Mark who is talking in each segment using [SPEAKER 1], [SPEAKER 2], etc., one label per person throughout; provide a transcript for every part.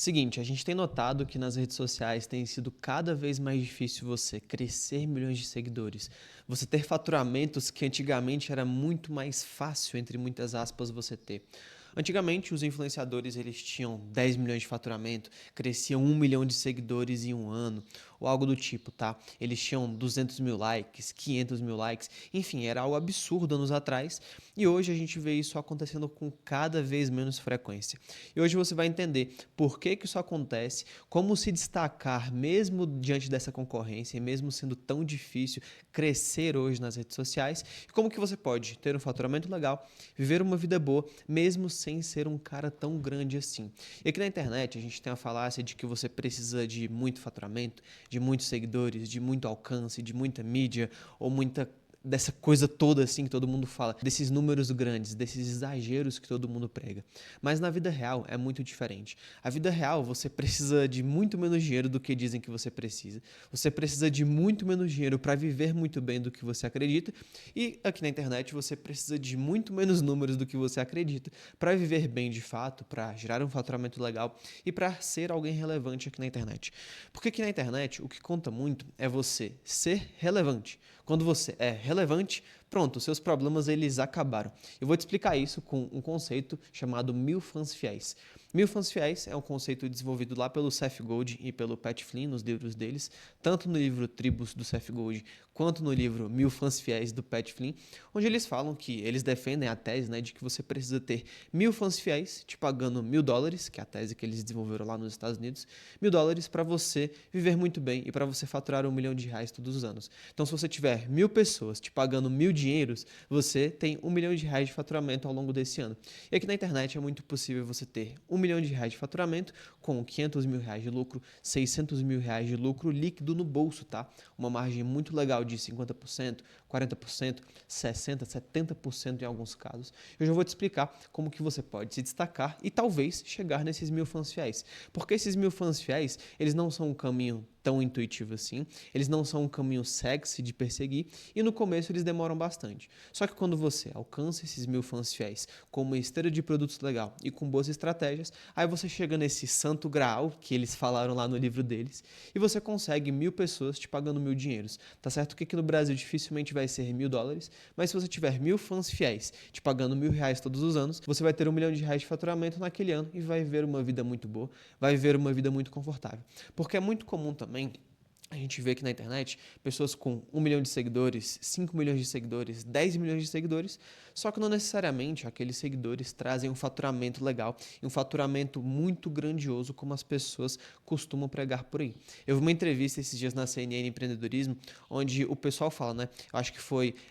[SPEAKER 1] Seguinte, a gente tem notado que nas redes sociais tem sido cada vez mais difícil você crescer milhões de seguidores, você ter faturamentos que antigamente era muito mais fácil, entre muitas aspas, você ter. Antigamente, os influenciadores eles tinham 10 milhões de faturamento, cresciam 1 milhão de seguidores em um ano, ou algo do tipo, tá? Eles tinham 200 mil likes, 500 mil likes, enfim, era algo absurdo anos atrás, e hoje a gente vê isso acontecendo com cada vez menos frequência. E hoje você vai entender por que isso acontece, como se destacar mesmo diante dessa concorrência e mesmo sendo tão difícil crescer hoje nas redes sociais, e como que você pode ter um faturamento legal, viver uma vida boa, mesmo sem ser um cara tão grande assim. E aqui na internet a gente tem a falácia de que você precisa de muito faturamento, de muitos seguidores, de muito alcance, de muita mídia ou muita dessa coisa toda assim que todo mundo fala, desses números grandes, desses exageros que todo mundo prega. Mas na vida real é muito diferente. A vida real você precisa de muito menos dinheiro do que dizem que você precisa. Você precisa de muito menos dinheiro para viver muito bem do que você acredita. E aqui na internet você precisa de muito menos números do que você acredita para viver bem de fato, para gerar um faturamento legal e para ser alguém relevante aqui na internet. Porque aqui na internet o que conta muito é você ser relevante. Quando você é relevante, pronto, seus problemas eles acabaram. Eu vou te explicar isso com um conceito chamado 1000 fãs fiéis. 1000 fãs fiéis é um conceito desenvolvido lá pelo Seth Godin e pelo Pat Flynn nos livros deles, tanto no livro Tribos do Seth Godin quanto no livro 1000 fãs fiéis do Pat Flynn, onde eles falam que eles defendem a tese, né, de que você precisa ter 1000 fãs fiéis te pagando US$ 1.000, que é a tese que eles desenvolveram lá nos Estados Unidos, US$ 1.000 para você viver muito bem e para você faturar R$ 1 milhão todos os anos. Então, se você tiver 1000 pessoas te pagando 1.000 dinheiros, você tem R$ 1 milhão de faturamento ao longo desse ano. E aqui na internet é muito possível você ter R$ 1 milhão de faturamento com R$ 500 mil de lucro, R$ 600 mil de lucro líquido no bolso, tá? Uma margem muito legal de 50%, 40%, 60%, 70% em alguns casos. Eu já vou te explicar como que você pode se destacar e talvez chegar nesses 1000 fãs fiéis. Porque esses 1000 fãs fiéis, eles não são um caminho tão intuitivo assim, eles não são um caminho sexy de perseguir e no começo eles demoram bastante. Só que quando você alcança esses 1000 fãs fiéis com uma esteira de produtos legal e com boas estratégias, aí você chega nesse santo graal que eles falaram lá no livro deles e você consegue 1000 pessoas te pagando 1.000 dinheiros. Tá certo que aqui no Brasil dificilmente vai ser US$ 1.000, mas se você tiver 1000 fãs fiéis te pagando R$ 1.000 todos os anos, você vai ter R$ 1 milhão de faturamento naquele ano e vai viver uma vida muito boa, vai viver uma vida muito confortável. Porque é muito comum também a gente vê aqui na internet pessoas com 1 milhão de seguidores, 5 milhões de seguidores, 10 milhões de seguidores, só que não necessariamente aqueles seguidores trazem um faturamento legal e um faturamento muito grandioso como as pessoas costumam pregar por aí. Eu vi uma entrevista esses dias na CNN Empreendedorismo, onde o pessoal fala, né? Eu acho que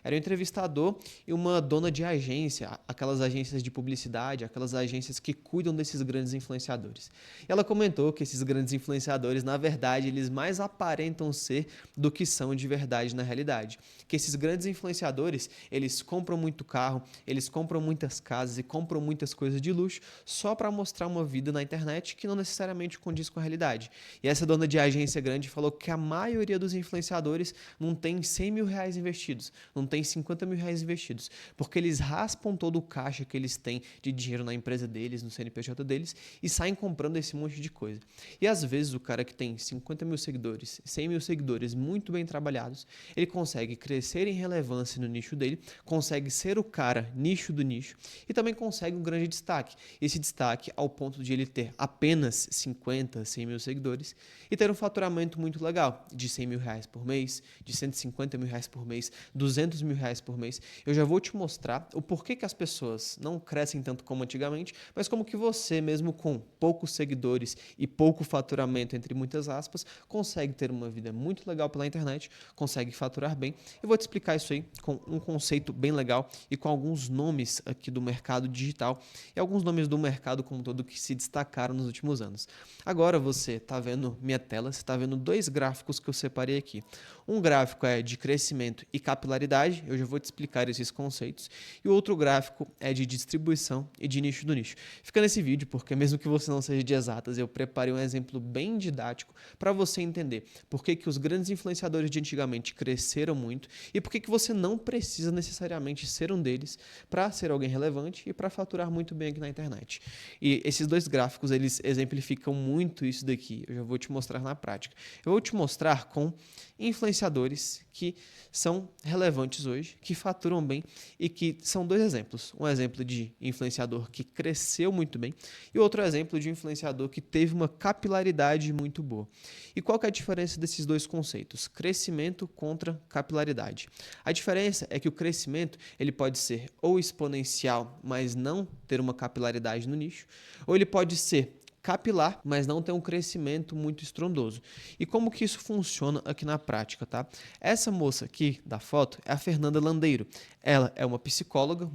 [SPEAKER 1] era um entrevistador e uma dona de agência, aquelas agências de publicidade, aquelas agências que cuidam desses grandes influenciadores. E ela comentou que esses grandes influenciadores, na verdade, eles mais aparentam ser do que são de verdade na realidade. Que esses grandes influenciadores, eles compram muito carro, eles compram muitas casas e compram muitas coisas de luxo só para mostrar uma vida na internet que não necessariamente condiz com a realidade. E essa dona de agência grande falou que a maioria dos influenciadores não tem R$ 100 mil investidos, não tem R$ 50 mil investidos, porque eles raspam todo o caixa que eles têm de dinheiro na empresa deles, no CNPJ deles, e saem comprando esse monte de coisa. E às vezes o cara que tem 50 mil seguidores, 100 mil seguidores muito bem trabalhados, ele consegue crescer em relevância no nicho dele, consegue ser o cara nicho do nicho e também consegue um grande destaque. Esse destaque ao ponto de ele ter apenas 50, 100 mil seguidores e ter um faturamento muito legal, de R$ 100 mil por mês, de R$ 150 mil por mês, R$ 200 mil por mês. Eu já vou te mostrar o porquê que as pessoas não crescem tanto como antigamente, mas como que você, mesmo com poucos seguidores e pouco faturamento, entre muitas aspas, consegue ter uma vida muito legal pela internet, consegue faturar bem. Eu vou te explicar isso aí com um conceito bem legal e com alguns nomes aqui do mercado digital e alguns nomes do mercado como um todo que se destacaram nos últimos anos. Agora você está vendo minha tela, você está vendo dois gráficos que eu separei aqui. Um gráfico é de crescimento e capilaridade, eu já vou te explicar esses conceitos, e o outro gráfico é de distribuição e de nicho do nicho. Fica nesse vídeo porque mesmo que você não seja de exatas, eu preparei um exemplo bem didático para você entender por que os grandes influenciadores de antigamente cresceram muito e por que você não precisa necessariamente ser um deles para ser alguém relevante e para faturar muito bem aqui na internet. E esses dois gráficos, eles exemplificam muito isso daqui. Eu já vou te mostrar na prática. Eu vou te mostrar com influenciadores que são relevantes hoje, que faturam bem e que são dois exemplos. Um exemplo de influenciador que cresceu muito bem e outro exemplo de influenciador que teve uma capilaridade muito boa. E qual que é a diferença desses dois conceitos? Crescimento contra capilaridade. A diferença é que o crescimento ele pode ser ou exponencial, mas não ter uma capilaridade no nicho, ou ele pode ser capilar, mas não tem um crescimento muito estrondoso. E como que isso funciona aqui na prática, tá? Essa moça aqui da foto é a Fernanda Landeiro. Ela é uma psicóloga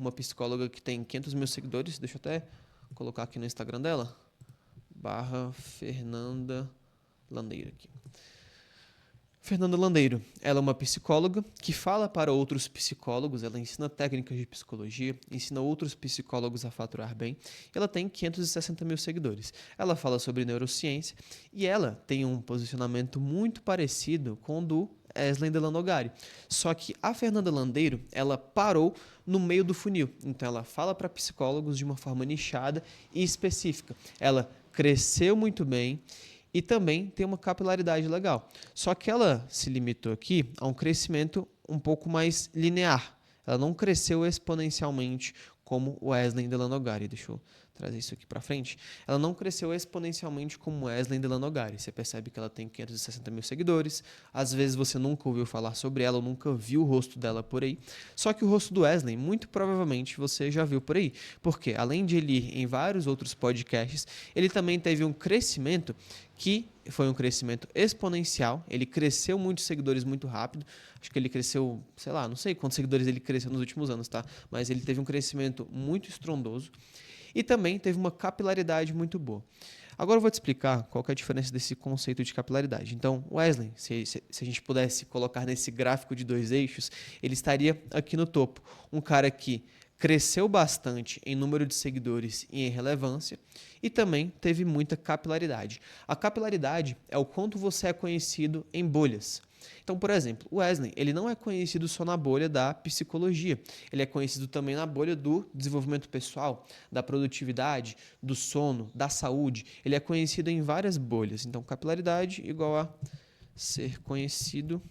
[SPEAKER 1] que tem 500 mil seguidores. Deixa eu até colocar aqui no Instagram dela. /Fernanda Landeiro aqui. Fernanda Landeiro, ela é uma psicóloga que fala para outros psicólogos, ela ensina técnicas de psicologia, ensina outros psicólogos a faturar bem. Ela tem 560 mil seguidores. Ela fala sobre neurociência e ela tem um posicionamento muito parecido com o do Eslen Delanogari. Só que a Fernanda Landeiro, ela parou no meio do funil. Então ela fala para psicólogos de uma forma nichada e específica. Ela cresceu muito bem e também tem uma capilaridade legal. Só que ela se limitou aqui a um crescimento um pouco mais linear. Ela não cresceu exponencialmente como o Eslen Delanogari. Deixa eu trazer isso aqui para frente. Ela não cresceu exponencialmente como o Eslen Delanogari. Você percebe que ela tem 560 mil seguidores. Às vezes você nunca ouviu falar sobre ela, ou nunca viu o rosto dela por aí. Só que o rosto do Eslen, muito provavelmente, você já viu por aí. Porque, além de ele ir em vários outros podcasts, ele também teve um crescimento que foi um crescimento exponencial. Ele cresceu muitos seguidores muito rápido. Acho que ele cresceu, sei lá, não sei quantos seguidores ele cresceu nos últimos anos, tá? Mas ele teve um crescimento muito estrondoso e também teve uma capilaridade muito boa. Agora eu vou te explicar qual que é a diferença desse conceito de capilaridade. Então, o Eslen, se a gente pudesse colocar nesse gráfico de dois eixos, ele estaria aqui no topo. Um cara que cresceu bastante em número de seguidores e em relevância e também teve muita capilaridade. A capilaridade é o quanto você é conhecido em bolhas. Então, por exemplo, o Eslen, ele não é conhecido só na bolha da psicologia, ele é conhecido também na bolha do desenvolvimento pessoal, da produtividade, do sono, da saúde. Ele é conhecido em várias bolhas. Então, capilaridade igual a ser conhecido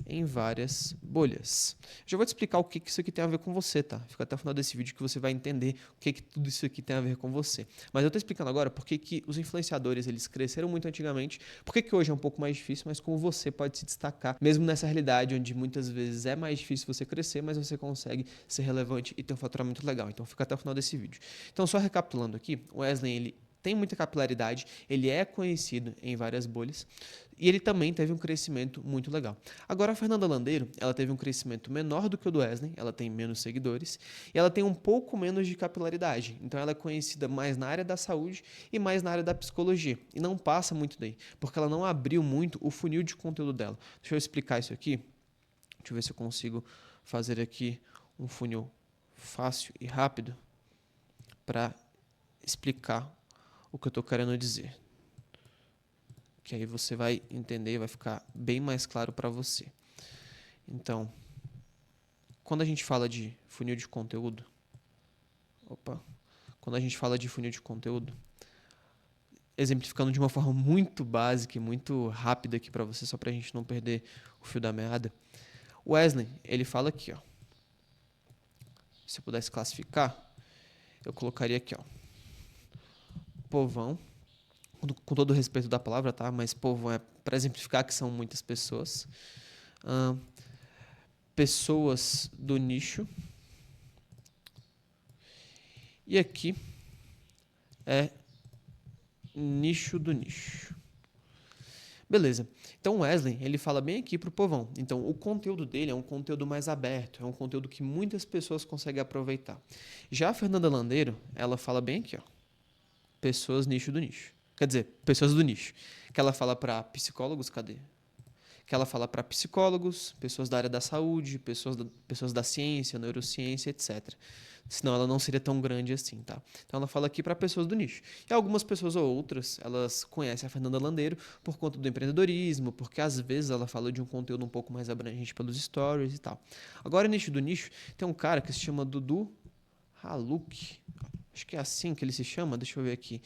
[SPEAKER 1] em várias bolhas. Já vou te explicar o que isso aqui tem a ver com você, tá? Fica até o final desse vídeo que você vai entender o que tudo isso aqui tem a ver com você. Mas eu tô explicando agora por que os influenciadores, eles cresceram muito antigamente, por que hoje é um pouco mais difícil, mas como você pode se destacar, mesmo nessa realidade onde muitas vezes é mais difícil você crescer, mas você consegue ser relevante e ter um faturamento legal. Então fica até o final desse vídeo. Então só recapitulando aqui, o Eslen, ele tem muita capilaridade, ele é conhecido em várias bolhas e ele também teve um crescimento muito legal. Agora a Fernanda Landeiro, ela teve um crescimento menor do que o do Eslen, ela tem menos seguidores e ela tem um pouco menos de capilaridade. Então ela é conhecida mais na área da saúde e mais na área da psicologia e não passa muito daí, porque ela não abriu muito o funil de conteúdo dela. Deixa eu explicar isso aqui. Deixa eu ver se eu consigo fazer aqui um funil fácil e rápido para explicar o que eu estou querendo dizer. Que aí você vai entender, vai ficar bem mais claro para você. Então, quando a gente fala de funil de conteúdo, exemplificando de uma forma muito básica e muito rápida aqui para você, só para a gente não perder o fio da meada, o Eslen, ele fala aqui, ó. Se eu pudesse classificar, eu colocaria aqui, ó. Povão, com todo o respeito da palavra, tá? Mas povão é para exemplificar que são muitas pessoas. Pessoas do nicho. E aqui é nicho do nicho. Beleza. Então o Eslen, ele fala bem aqui pro povão. Então o conteúdo dele é um conteúdo mais aberto, é um conteúdo que muitas pessoas conseguem aproveitar. Já a Fernanda Landeiro, ela fala bem aqui, ó. Pessoas nicho do nicho. Quer dizer, pessoas do nicho. Que ela fala para psicólogos, cadê? que ela fala para psicólogos, pessoas da área da saúde, pessoas da ciência, neurociência, etc. Senão ela não seria tão grande assim, tá? Então ela fala aqui para pessoas do nicho. E algumas pessoas ou outras, elas conhecem a Fernanda Landeiro por conta do empreendedorismo, porque às vezes ela fala de um conteúdo um pouco mais abrangente pelos stories e tal. Agora, nicho do nicho, tem um cara que se chama Dudu Haluk. Acho que é assim que ele se chama, deixa eu ver aqui.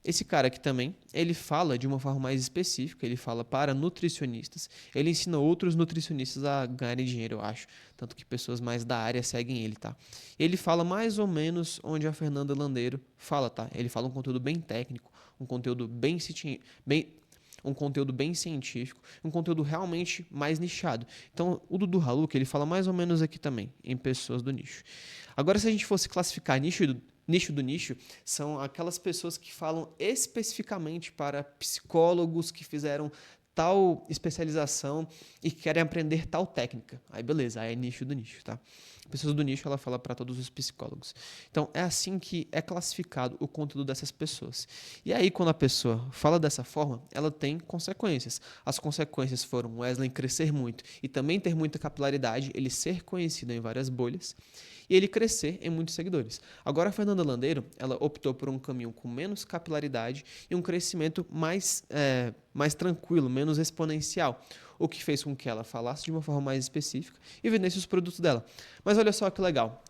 [SPEAKER 1] Esse cara aqui também, ele fala de uma forma mais específica, ele fala para nutricionistas, ele ensina outros nutricionistas a ganharem dinheiro, eu acho, tanto que pessoas mais da área seguem ele, tá? Ele fala mais ou menos onde a Fernanda Landeiro fala, tá? Ele fala um conteúdo bem técnico, um conteúdo um conteúdo bem científico, um conteúdo realmente mais nichado. Então, o Dudu Haluk, ele fala mais ou menos aqui também, em pessoas do nicho. Agora, se a gente fosse classificar nicho do nicho, são aquelas pessoas que falam especificamente para psicólogos que fizeram tal especialização e querem aprender tal técnica. Aí beleza, aí é nicho do nicho, tá? Pessoas do nicho, ela fala para todos os psicólogos. Então, é assim que é classificado o conteúdo dessas pessoas. E aí, quando a pessoa fala dessa forma, ela tem consequências. As consequências foram Wesley crescer muito e também ter muita capilaridade, ele ser conhecido em várias bolhas, e ele crescer em muitos seguidores. Agora, a Fernanda Landeiro, ela optou por um caminho com menos capilaridade e um crescimento mais tranquilo, menos exponencial, o que fez com que ela falasse de uma forma mais específica e vendesse os produtos dela. Mas olha só que legal,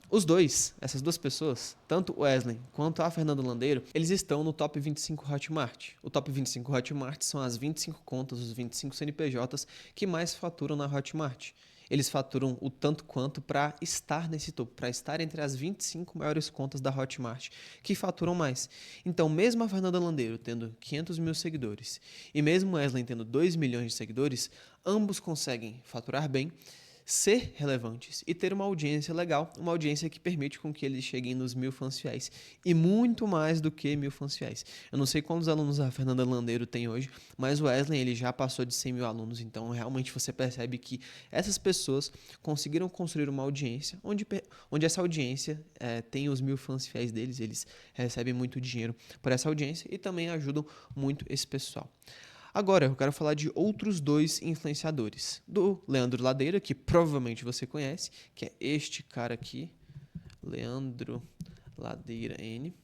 [SPEAKER 1] essas duas pessoas, tanto o Wesley quanto a Fernanda Landeiro, eles estão no Top 25 Hotmart. O Top 25 Hotmart são as 25 contas, os 25 CNPJs que mais faturam na Hotmart. Eles faturam o tanto quanto para estar nesse topo, para estar entre as 25 maiores contas da Hotmart, que faturam mais. Então, mesmo a Fernanda Landeiro tendo 500 mil seguidores e mesmo o Wesley tendo 2 milhões de seguidores, ambos conseguem faturar bem, ser relevantes e ter uma audiência legal, uma audiência que permite com que eles cheguem nos 1.000 fãs fiéis e muito mais do que 1.000 fãs fiéis. Eu não sei quantos alunos a Fernanda Landeiro tem hoje, mas o Wesley ele já passou de 100 mil alunos, então realmente você percebe que essas pessoas conseguiram construir uma audiência onde essa audiência tem os 1.000 fãs fiéis deles, eles recebem muito dinheiro por essa audiência e também ajudam muito esse pessoal. Agora, eu quero falar de outros dois influenciadores. Do Leandro Ladeira, que provavelmente você conhece, que é este cara aqui, Leandro Ladeira N,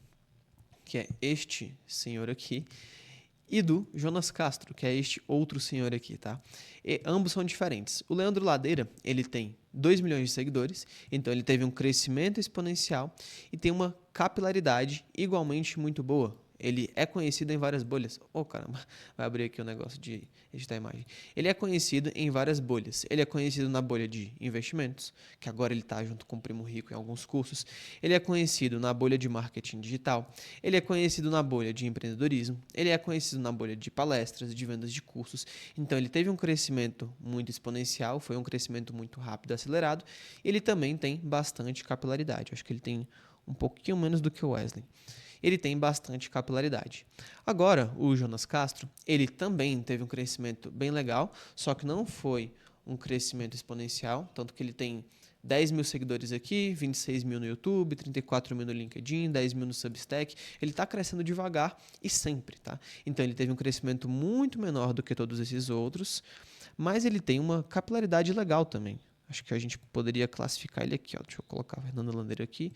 [SPEAKER 1] que é este senhor aqui, e do Jonas Castro, que é este outro senhor aqui, tá? E ambos são diferentes. O Leandro Ladeira, ele tem 2 milhões de seguidores, então ele teve um crescimento exponencial e tem uma capilaridade igualmente muito boa. Ele é conhecido em várias bolhas. Oh, caramba, vai abrir aqui o negócio de editar a imagem. Ele é conhecido em várias bolhas. Ele é conhecido na bolha de investimentos, que agora ele está junto com o Primo Rico em alguns cursos. Ele é conhecido na bolha de marketing digital. Ele é conhecido na bolha de empreendedorismo. Ele é conhecido na bolha de palestras, de vendas de cursos. Então, ele teve um crescimento muito exponencial, foi um crescimento muito rápido e acelerado. Ele também tem bastante capilaridade. Acho que ele tem um pouquinho menos do que o Wesley. Ele tem bastante capilaridade. Agora, o Jonas Castro, ele também teve um crescimento bem legal, só que não foi um crescimento exponencial, tanto que ele tem 10 mil seguidores aqui, 26 mil no YouTube, 34 mil no LinkedIn, 10 mil no Substack. Ele está crescendo devagar e sempre, tá? Então, ele teve um crescimento muito menor do que todos esses outros, mas ele tem uma capilaridade legal também. Acho que a gente poderia classificar ele aqui, ó. Deixa eu colocar a Fernanda Landeiro aqui.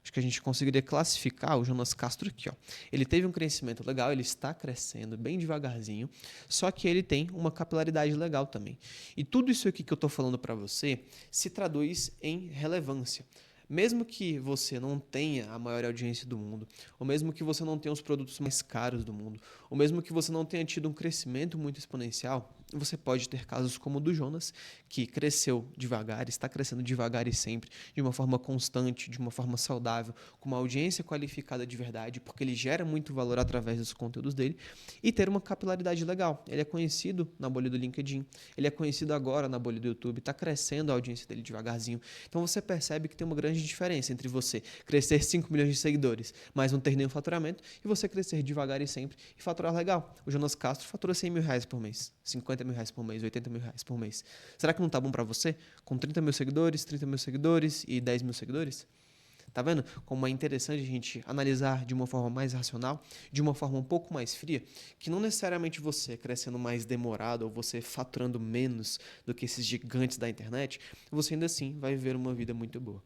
[SPEAKER 1] Acho que a gente conseguiria classificar o Jonas Castro aqui, ó. Ele teve um crescimento legal, ele está crescendo bem devagarzinho, só que ele tem uma capilaridade legal também. E tudo isso aqui que eu estou falando para você se traduz em relevância. Mesmo que você não tenha a maior audiência do mundo, ou mesmo que você não tenha os produtos mais caros do mundo, ou mesmo que você não tenha tido um crescimento muito exponencial, você pode ter casos como o do Jonas, que cresceu devagar, está crescendo devagar e sempre, de uma forma constante, de uma forma saudável, com uma audiência qualificada de verdade, porque ele gera muito valor através dos conteúdos dele, e ter uma capilaridade legal. Ele é conhecido na bolha do LinkedIn, ele é conhecido agora na bolha do YouTube, está crescendo a audiência dele devagarzinho. Então você percebe que tem uma grande diferença entre você crescer 5 milhões de seguidores, mas não ter nenhum faturamento, e você crescer devagar e sempre e faturar legal. O Jonas Castro fatura 100 mil reais por mês, 50 mil reais por mês, 80 mil reais por mês. Será que não tá bom para você? Com 30 mil seguidores e 10 mil seguidores? Tá vendo como é interessante a gente analisar de uma forma mais racional, de uma forma um pouco mais fria, que não necessariamente você crescendo mais demorado ou você faturando menos do que esses gigantes da internet, você ainda assim vai viver uma vida muito boa.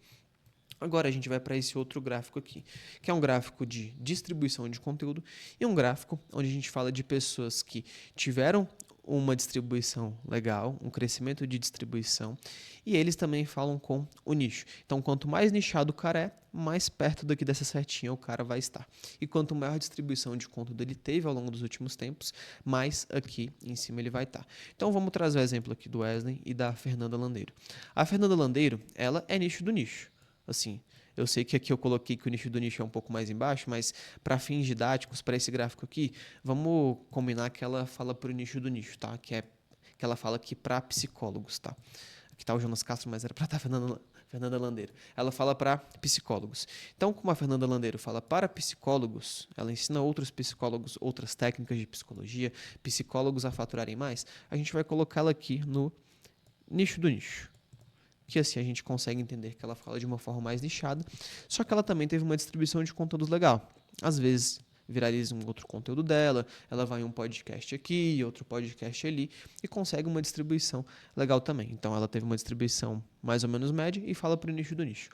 [SPEAKER 1] Agora a gente vai para esse outro gráfico aqui, que é um gráfico de distribuição de conteúdo e um gráfico onde a gente fala de pessoas que tiveram uma distribuição legal, um crescimento de distribuição, e eles também falam com o nicho. Então, quanto mais nichado o cara é, mais perto daqui dessa setinha o cara vai estar. E quanto maior a distribuição de conteúdo ele teve ao longo dos últimos tempos, mais aqui em cima ele vai estar. Então, vamos trazer o exemplo aqui do Wesley e da Fernanda Landeiro. A Fernanda Landeiro, ela é nicho do nicho. Assim, eu sei que aqui eu coloquei que o nicho do nicho é um pouco mais embaixo, mas para fins didáticos, para esse gráfico aqui, vamos combinar que ela fala para o nicho do nicho, tá? Que ela fala aqui para psicólogos, tá? Aqui tá o Jonas Castro, mas era para estar Fernanda Landeiro. Ela fala para psicólogos. Então, como a Fernanda Landeiro fala para psicólogos, ela ensina outros psicólogos outras técnicas de psicologia, psicólogos a faturarem mais, a gente vai colocá-la aqui no nicho do nicho. Que assim a gente consegue entender que ela fala de uma forma mais nichada, só que ela também teve uma distribuição de conteúdos legal. Às vezes viraliza um outro conteúdo dela, ela vai em um podcast aqui, outro podcast ali, e consegue uma distribuição legal também. Então ela teve uma distribuição mais ou menos média e fala para o nicho do nicho.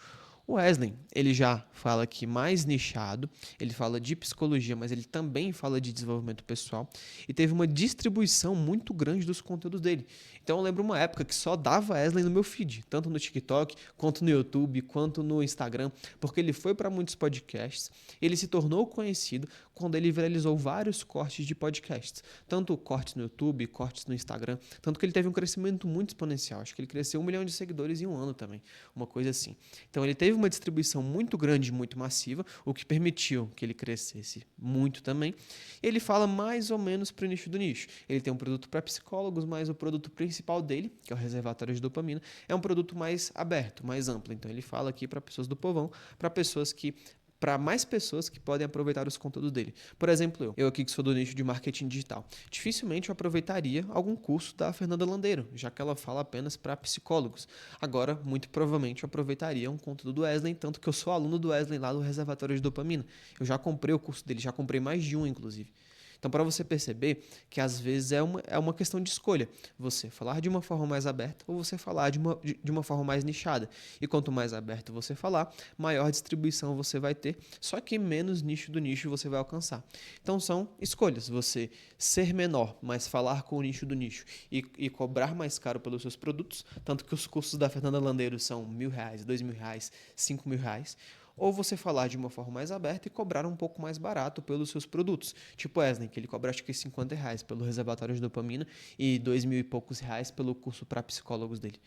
[SPEAKER 1] O Wesley, ele já fala aqui mais nichado, ele fala de psicologia, mas ele também fala de desenvolvimento pessoal e teve uma distribuição muito grande dos conteúdos dele. Então eu lembro uma época que só dava Wesley no meu feed, tanto no TikTok, quanto no YouTube, quanto no Instagram, porque ele foi para muitos podcasts, ele se tornou conhecido quando ele viralizou vários cortes de podcasts, tanto cortes no YouTube, cortes no Instagram, tanto que ele teve um crescimento muito exponencial, acho que ele cresceu 1 milhão de seguidores em um ano também, uma coisa assim. Então ele teve uma distribuição muito grande, muito massiva, o que permitiu que ele crescesse muito também. Ele fala mais ou menos para o nicho do nicho. Ele tem um produto para psicólogos, mas o produto principal dele, que é o reservatório de dopamina, é um produto mais aberto, mais amplo. Então ele fala aqui para pessoas do povão, para mais pessoas que podem aproveitar os conteúdos dele. Por exemplo, eu aqui que sou do nicho de marketing digital, dificilmente eu aproveitaria algum curso da Fernanda Landeiro, já que ela fala apenas para psicólogos. Agora, muito provavelmente eu aproveitaria um conteúdo do Wesley, tanto que eu sou aluno do Wesley lá do Reservatório de Dopamina. Eu já comprei o curso dele, já comprei mais de um, inclusive. Então, para você perceber que às vezes é uma questão de escolha. Você falar de uma forma mais aberta ou você falar de uma forma mais nichada. E quanto mais aberto você falar, maior distribuição você vai ter, só que menos nicho do nicho você vai alcançar. Então, são escolhas. Você ser menor, mas falar com o nicho do nicho e cobrar mais caro pelos seus produtos, tanto que os custos da Fernanda Landeiro são R$ 1.000, R$ 2.000, R$ 5.000. Ou você falar de uma forma mais aberta e cobrar um pouco mais barato pelos seus produtos. Tipo Wesley, que ele cobra acho que R$ 50 pelo reservatório de dopamina e R$ 2.000 e poucos pelo curso para psicólogos dele.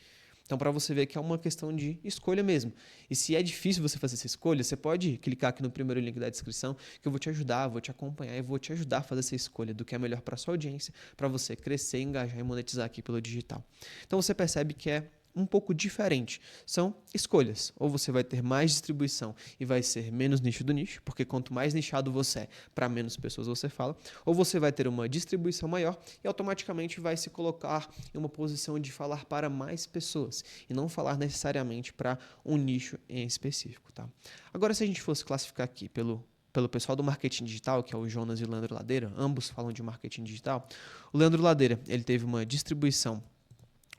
[SPEAKER 1] Então, para você ver que é uma questão de escolha mesmo. E se é difícil você fazer essa escolha, você pode clicar aqui no primeiro link da descrição, que eu vou te ajudar, vou te acompanhar e vou te ajudar a fazer essa escolha do que é melhor para sua audiência, para você crescer, engajar e monetizar aqui pelo digital. Então, você percebe que é um pouco diferente. São escolhas. Ou você vai ter mais distribuição e vai ser menos nicho do nicho, porque quanto mais nichado você é, para menos pessoas você fala. Ou você vai ter uma distribuição maior e automaticamente vai se colocar em uma posição de falar para mais pessoas e não falar necessariamente para um nicho em específico, tá? Agora, se a gente fosse classificar aqui pelo pessoal do marketing digital, que é o Jonas e o Leandro Ladeira, ambos falam de marketing digital. O Leandro Ladeira, ele teve uma distribuição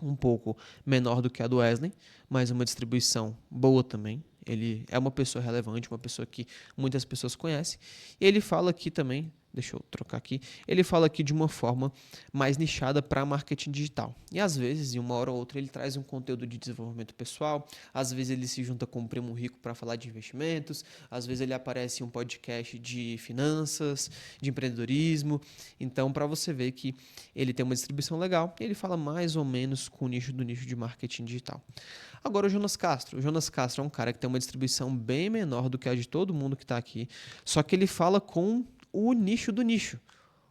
[SPEAKER 1] um pouco menor do que a do Wesley, mas uma distribuição boa também. Ele é uma pessoa relevante, uma pessoa que muitas pessoas conhecem. E ele fala aqui também, deixa eu trocar aqui, ele fala aqui de uma forma mais nichada para marketing digital. E às vezes, em uma hora ou outra, ele traz um conteúdo de desenvolvimento pessoal, às vezes ele se junta com um primo rico para falar de investimentos, às vezes ele aparece em um podcast de finanças, de empreendedorismo. Então, para você ver que ele tem uma distribuição legal, ele fala mais ou menos com o nicho do nicho de marketing digital. Agora o Jonas Castro. O Jonas Castro é um cara que tem uma distribuição bem menor do que a de todo mundo que está aqui, só que ele fala com o nicho do nicho.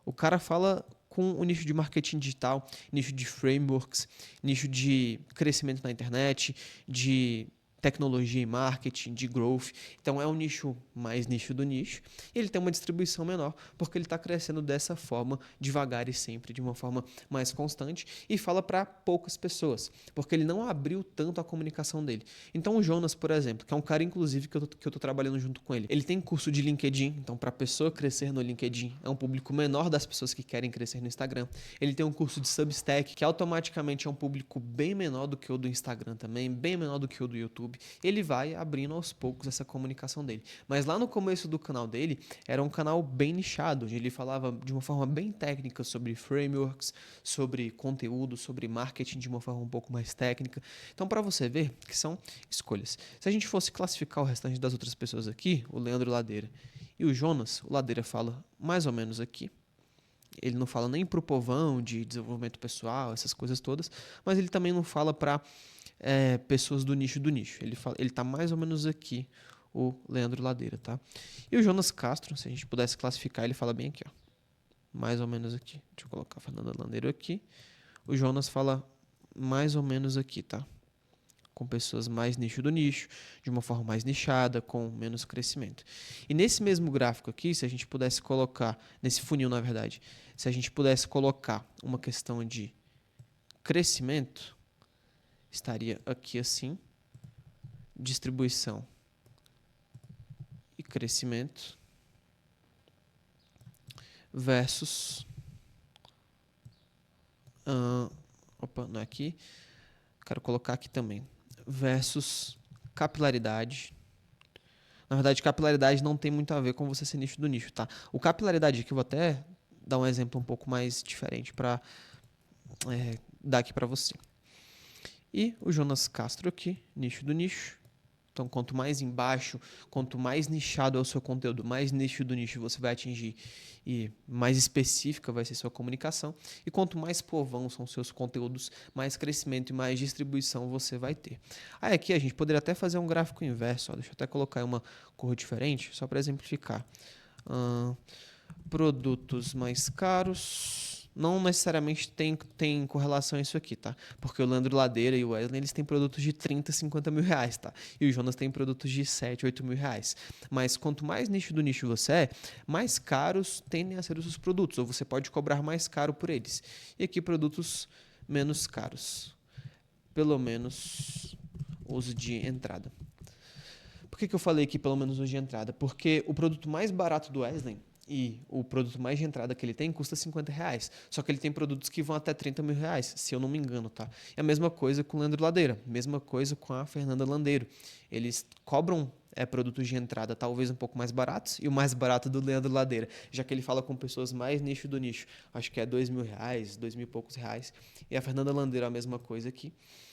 [SPEAKER 1] O cara fala com o nicho de marketing digital, nicho de frameworks, nicho de crescimento na internet, de tecnologia e marketing, de growth. Então é um nicho mais nicho do nicho. E ele tem uma distribuição menor, porque ele está crescendo dessa forma, devagar e sempre, de uma forma mais constante, e fala para poucas pessoas, porque ele não abriu tanto a comunicação dele. Então o Jonas, por exemplo, que é um cara, inclusive, que eu tô trabalhando junto com ele tem curso de LinkedIn, então para a pessoa crescer no LinkedIn, é um público menor das pessoas que querem crescer no Instagram. Ele tem um curso de Substack, que automaticamente é um público bem menor do que o do Instagram também, bem menor do que o do YouTube. Ele vai abrindo aos poucos essa comunicação dele. Mas lá no começo do canal dele, era um canal bem nichado, onde ele falava de uma forma bem técnica sobre frameworks, sobre conteúdo, sobre marketing de uma forma um pouco mais técnica. Então, para você ver que são escolhas. Se a gente fosse classificar o restante das outras pessoas aqui, o Leandro Ladeira e o Jonas, o Ladeira fala mais ou menos aqui. Ele não fala nem pro povão de desenvolvimento pessoal, essas coisas todas, mas ele também não fala para pessoas do nicho do nicho. Ele tá mais ou menos aqui, o Leandro Ladeira, tá? E o Jonas Castro, se a gente pudesse classificar, ele fala bem aqui, ó. Mais ou menos aqui. Deixa eu colocar a Fernanda Landeiro aqui. O Jonas fala mais ou menos aqui, tá? Com pessoas mais nicho do nicho, de uma forma mais nichada, com menos crescimento. E nesse mesmo gráfico aqui, se a gente pudesse colocar, nesse funil na verdade, se a gente pudesse colocar uma questão de crescimento, estaria aqui assim, distribuição e crescimento, versus, opa, não é aqui, quero colocar aqui também, versus capilaridade. Na verdade, capilaridade não tem muito a ver com você ser nicho do nicho, tá? O capilaridade aqui, eu vou até dar um exemplo um pouco mais diferente para dar aqui para você. E o Jonas Castro aqui, nicho do nicho. Então, quanto mais embaixo, quanto mais nichado é o seu conteúdo, mais nicho do nicho você vai atingir e mais específica vai ser sua comunicação. E quanto mais povão são seus conteúdos, mais crescimento e mais distribuição você vai ter. Aí aqui a gente poderia até fazer um gráfico inverso. Ó, deixa eu até colocar uma cor diferente, só para exemplificar. Produtos mais caros. Não necessariamente tem correlação a isso aqui, tá? Porque o Leandro Ladeira e o Wesley, eles têm produtos de 30, 50 mil reais, tá? E o Jonas tem produtos de 7, 8 mil reais. Mas quanto mais nicho do nicho você é, mais caros tendem a ser os seus produtos, ou você pode cobrar mais caro por eles. E aqui produtos menos caros. Pelo menos os de entrada. Por que eu falei aqui pelo menos os de entrada? Porque o produto mais barato do Wesley e o produto mais de entrada que ele tem custa 50 reais. Só que ele tem produtos que vão até 30 mil reais, se eu não me engano, tá? É a mesma coisa com o Leandro Ladeira, mesma coisa com a Fernanda Landeiro. Eles cobram produtos de entrada talvez um pouco mais baratos, e o mais barato do Leandro Ladeira, já que ele fala com pessoas mais nicho do nicho, acho que é 2 mil reais, 2 mil e poucos reais, e a Fernanda Landeira a mesma coisa aqui.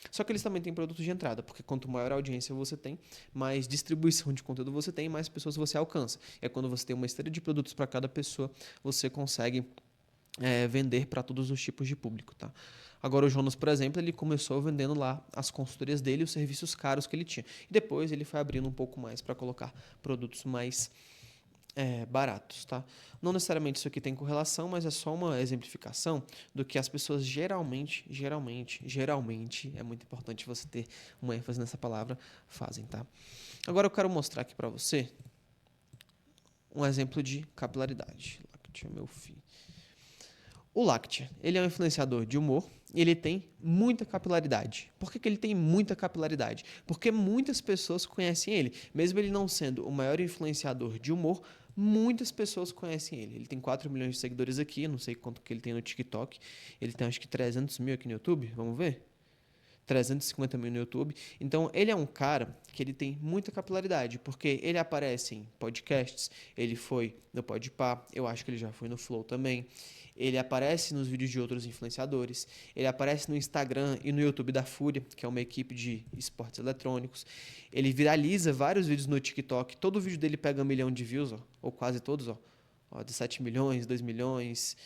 [SPEAKER 1] Só que eles também têm produtos de entrada, porque quanto maior a audiência você tem, mais distribuição de conteúdo você tem, mais pessoas você alcança. É quando você tem uma esteira de produtos para cada pessoa, você consegue vender para todos os tipos de público, tá? Agora o Jonas, por exemplo, ele começou vendendo lá as consultorias dele e os serviços caros que ele tinha. E depois ele foi abrindo um pouco mais para colocar produtos mais baratos, tá? Não necessariamente isso aqui tem correlação, mas é só uma exemplificação do que as pessoas geralmente, é muito importante você ter uma ênfase nessa palavra, fazem, tá? Agora eu quero mostrar aqui para você um exemplo de capilaridade. Láctea, meu filho. O Láctea, ele é um influenciador de humor e ele tem muita capilaridade. Por que ele tem muita capilaridade? Porque muitas pessoas conhecem ele. Mesmo ele não sendo o maior influenciador de humor, muitas pessoas conhecem ele. Ele tem 4 milhões de seguidores aqui, não sei quanto que ele tem no TikTok. Ele tem acho que 300 mil aqui no YouTube, vamos ver? 350 mil no YouTube. Então, ele é um cara que ele tem muita capilaridade, porque ele aparece em podcasts, ele foi no Podpah, eu acho que ele já foi no Flow também, ele aparece nos vídeos de outros influenciadores, ele aparece no Instagram e no YouTube da Fúria, que é uma equipe de esportes eletrônicos, ele viraliza vários vídeos no TikTok, todo vídeo dele pega 1 milhão de views, ó, ou quase todos, ó, de 7 milhões, 2 milhões,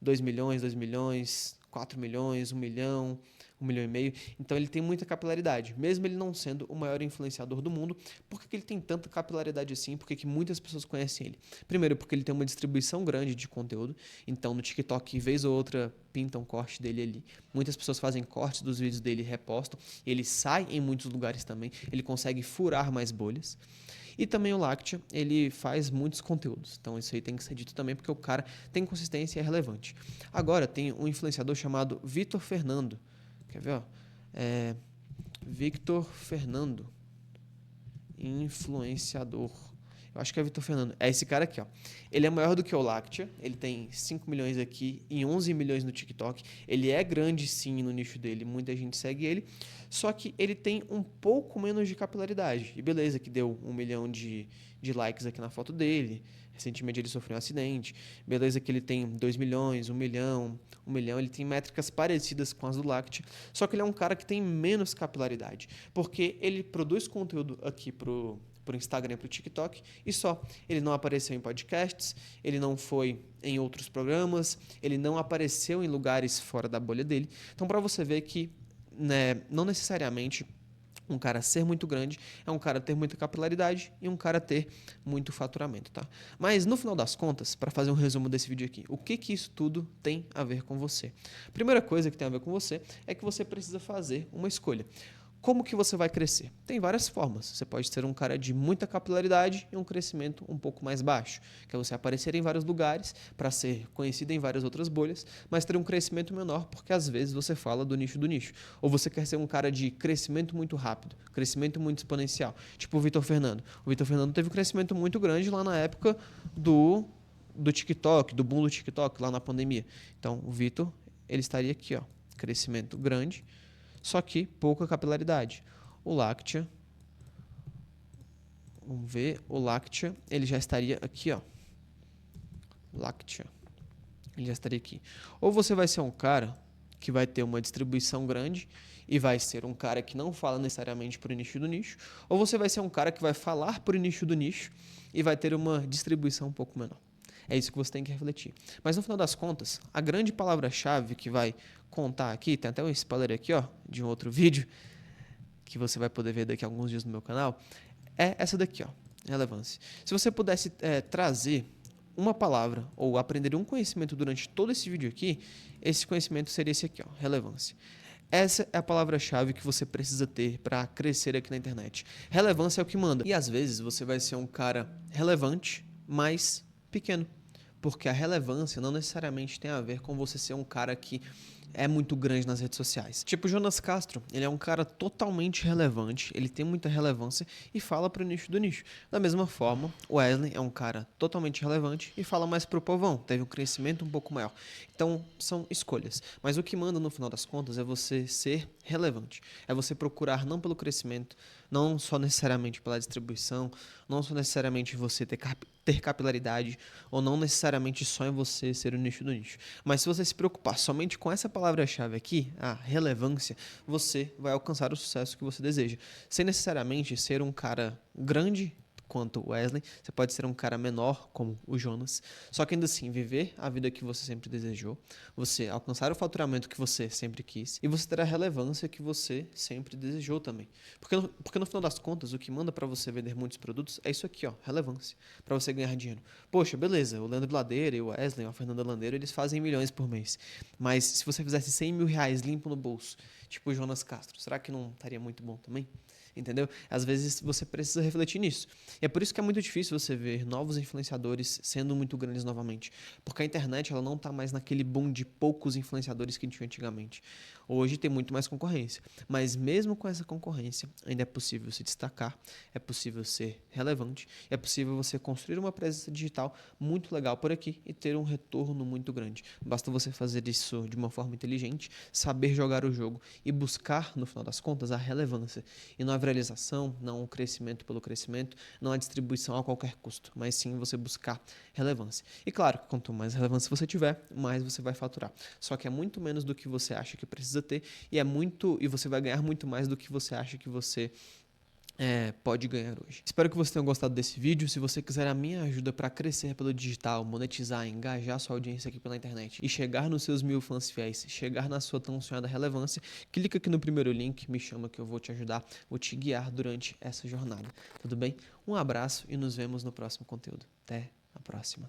[SPEAKER 1] 2 milhões, 2 milhões, 4 milhões, 1 milhão, 1,5 milhão. Então ele tem muita capilaridade, mesmo ele não sendo o maior influenciador do mundo. Por que ele tem tanta capilaridade assim? Por que muitas pessoas conhecem ele? Primeiro, porque ele tem uma distribuição grande de conteúdo. Então no TikTok, vez ou outra, pinta um corte dele ali. Muitas pessoas fazem cortes dos vídeos dele e repostam. Ele sai em muitos lugares também. Ele consegue furar mais bolhas. E também o Lactia, ele faz muitos conteúdos. Então isso aí tem que ser dito também, porque o cara tem consistência e é relevante. Agora tem um influenciador chamado Vitor Fernando. Quer ver? Ó? Victor Fernando. Influenciador. Eu acho que é Vitor Fernando. É esse cara aqui, ó. Ele é maior do que o Lactia. Ele tem 5 milhões aqui e 11 milhões no TikTok. Ele é grande, sim, no nicho dele. Muita gente segue ele. Só que ele tem um pouco menos de capilaridade. E beleza, que deu 1 milhão de likes aqui na foto dele. Recentemente ele sofreu um acidente. Beleza que ele tem 2 milhões, 1 milhão, 1 milhão. Ele tem métricas parecidas com as do Lactia. Só que ele é um cara que tem menos capilaridade. Porque ele produz conteúdo aqui pro Instagram e pro TikTok e só. Ele não apareceu em podcasts, ele não foi em outros programas, ele não apareceu em lugares fora da bolha dele. Então, para você ver que, né, não necessariamente um cara ser muito grande é um cara ter muita capilaridade e um cara ter muito faturamento, tá? Mas no final das contas, para fazer um resumo desse vídeo aqui, o que isso tudo tem a ver com você? Primeira coisa que tem a ver com você é que você precisa fazer uma escolha. Como que você vai crescer? Tem várias formas. Você pode ser um cara de muita capilaridade e um crescimento um pouco mais baixo, que é você aparecer em vários lugares para ser conhecido em várias outras bolhas, mas ter um crescimento menor porque às vezes você fala do nicho do nicho. Ou você quer ser um cara de crescimento muito rápido, crescimento muito exponencial, tipo o Vitor Fernando. O Vitor Fernando teve um crescimento muito grande lá na época do TikTok, do boom do TikTok, lá na pandemia. Então, o Vitor, ele estaria aqui, ó, crescimento grande, só que pouca capilaridade. O Lactia, vamos ver, o Lactia, ele já estaria aqui, ó. Lactia, ele já estaria aqui. Ou você vai ser um cara que vai ter uma distribuição grande e vai ser um cara que não fala necessariamente por nicho do nicho, ou você vai ser um cara que vai falar por nicho do nicho e vai ter uma distribuição um pouco menor. É isso que você tem que refletir. Mas no final das contas, a grande palavra-chave que vai contar aqui, tem até um spoiler aqui, ó, de um outro vídeo, que você vai poder ver daqui a alguns dias no meu canal, é essa daqui, ó, relevância. Se você pudesse trazer uma palavra ou aprender um conhecimento durante todo esse vídeo aqui, esse conhecimento seria esse aqui, ó, relevância. Essa é a palavra-chave que você precisa ter para crescer aqui na internet. Relevância é o que manda. E às vezes você vai ser um cara relevante, mas pequeno. Porque a relevância não necessariamente tem a ver com você ser um cara que é muito grande nas redes sociais. Tipo o Jonas Castro, ele é um cara totalmente relevante, ele tem muita relevância e fala pro nicho do nicho. Da mesma forma, o Wesley é um cara totalmente relevante e fala mais pro povão, teve um crescimento um pouco maior. Então, são escolhas. Mas o que manda no final das contas é você ser relevante. É você procurar não pelo crescimento, não só necessariamente pela distribuição, não só necessariamente você ter capilaridade, ou não necessariamente só em você ser o nicho do nicho. Mas se você se preocupar somente com essa palavra-chave aqui, a relevância, você vai alcançar o sucesso que você deseja. Sem necessariamente ser um cara grande quanto o Wesley, você pode ser um cara menor como o Jonas, só que ainda assim viver a vida que você sempre desejou, você alcançar o faturamento que você sempre quis e você ter a relevância que você sempre desejou também. Porque no final das contas, o que manda para você vender muitos produtos é isso aqui, ó, relevância, para você ganhar dinheiro. Poxa, beleza, o Leandro Ladeira e o Wesley, a Fernanda Landeiro, eles fazem milhões por mês, mas se você fizesse 100 mil reais limpo no bolso, tipo o Jonas Castro, será que não estaria muito bom também? Entendeu? Às vezes você precisa refletir nisso. E é por isso que é muito difícil você ver novos influenciadores sendo muito grandes novamente. Porque a internet ela não está mais naquele boom de poucos influenciadores que tinha antigamente. Hoje tem muito mais concorrência. Mas mesmo com essa concorrência, ainda é possível se destacar, é possível ser relevante, é possível você construir uma presença digital muito legal por aqui e ter um retorno muito grande. Basta você fazer isso de uma forma inteligente, saber jogar o jogo e buscar, no final das contas, a relevância. E não a viralização, não o crescimento pelo crescimento, não a distribuição a qualquer custo, mas sim você buscar relevância. E claro, quanto mais relevância você tiver, mais você vai faturar. Só que é muito menos do que você acha que precisa ter e você vai ganhar muito mais do que você acha que você pode ganhar hoje. Espero que você tenha gostado desse vídeo. Se você quiser a minha ajuda para crescer pelo digital, monetizar, engajar sua audiência aqui pela internet e chegar nos seus 1000 fãs fiéis, chegar na sua tão sonhada relevância, clica aqui no primeiro link, me chama que eu vou te ajudar, vou te guiar durante essa jornada. Tudo bem? Um abraço e nos vemos no próximo conteúdo. Até a próxima.